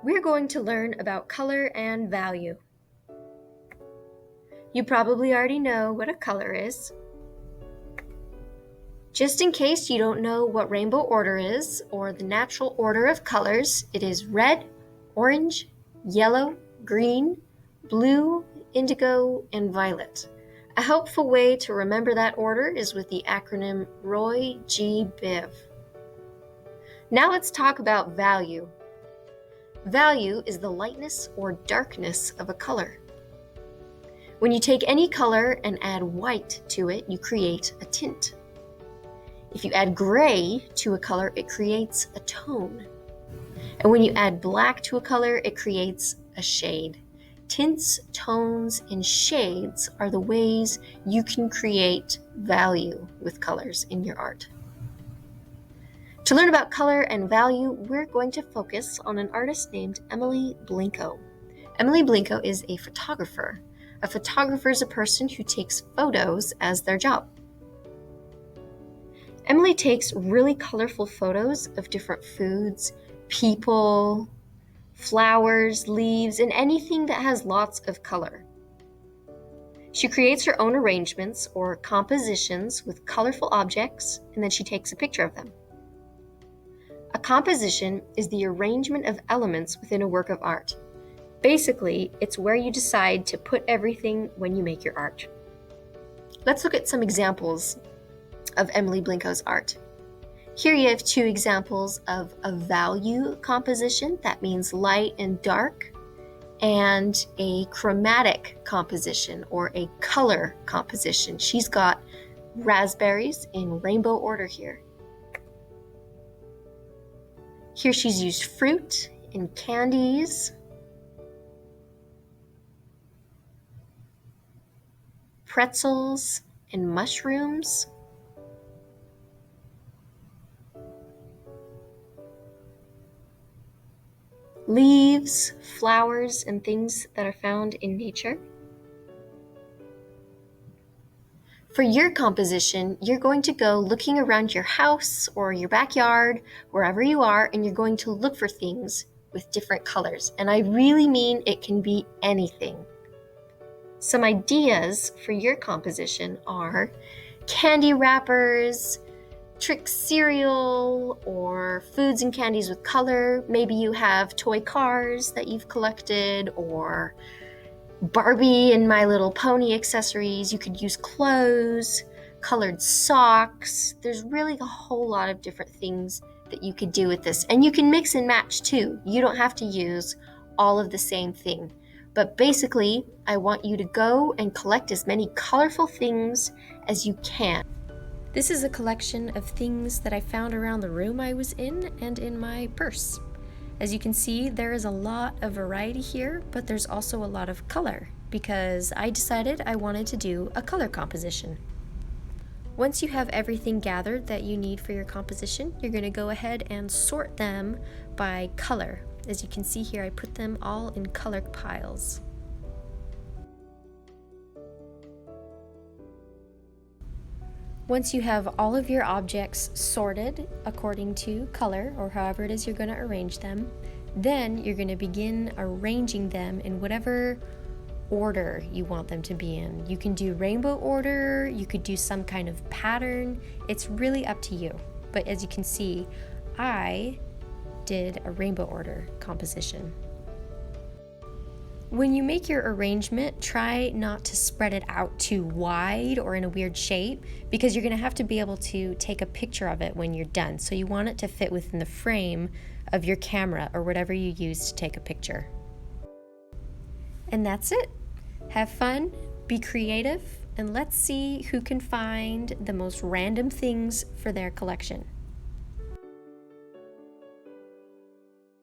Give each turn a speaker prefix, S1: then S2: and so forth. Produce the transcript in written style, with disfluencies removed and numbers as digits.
S1: We're going to learn about color and value. You probably already know what a color is. Just in case you don't know what rainbow order is, or the natural order of colors, it is red, orange, yellow, green, blue, indigo, and violet. A helpful way to remember that order is with the acronym Roy G. Biv. Now let's talk about value. Value is the lightness or darkness of a color. When you take any color and add white to it, you create a tint. If you add gray to a color, it creates a tone. And when you add black to a color, it creates a shade. Tints, tones, and shades are the ways you can create value with colors in your art. To learn about color and value, we're going to focus on an artist named Emily Blincoe. Emily Blincoe is a photographer. A photographer is a person who takes photos as their job. Emily takes really colorful photos of different foods, people, flowers, leaves, and anything that has lots of color. She creates her own arrangements or compositions with colorful objects, and then she takes a picture of them. A composition is the arrangement of elements within a work of art. Basically, it's where you decide to put everything when you make your art. Let's look at some examples of Emily Blincoe's art. Here you have two examples of a value composition, that means light and dark, and a chromatic composition or a color composition. She's got raspberries in rainbow order here. Here she's used fruit and candies, pretzels and mushrooms, leaves, flowers, and things that are found in nature. For your composition, you're going to go looking around your house or your backyard, wherever you are, and you're going to look for things with different colors. And I really mean it can be anything. Some ideas for your composition are candy wrappers, trick cereal, or foods and candies with color. Maybe you have toy cars that you've collected, or Barbie and My Little Pony accessories. You could use clothes, colored socks. There's really a whole lot of different things that you could do with this. And you can mix and match too. You don't have to use all of the same thing. But basically, I want you to go and collect as many colorful things as you can. This is a collection of things that I found around the room I was in and in my purse. As you can see, there is a lot of variety here, but there's also a lot of color because I decided I wanted to do a color composition. Once you have everything gathered that you need for your composition, you're going to go ahead and sort them by color. As you can see here, I put them all in color piles. Once you have all of your objects sorted according to color, or however it is you're going to arrange them, then you're going to begin arranging them in whatever order you want them to be in. You can do rainbow order, you could do some kind of pattern. It's really up to you. But as you can see, I did a rainbow order composition. When you make your arrangement, try not to spread it out too wide or in a weird shape because you're going to have to be able to take a picture of it when you're done. So you want it to fit within the frame of your camera or whatever you use to take a picture. And that's it. Have fun, be creative, and let's see who can find the most random things for their collection.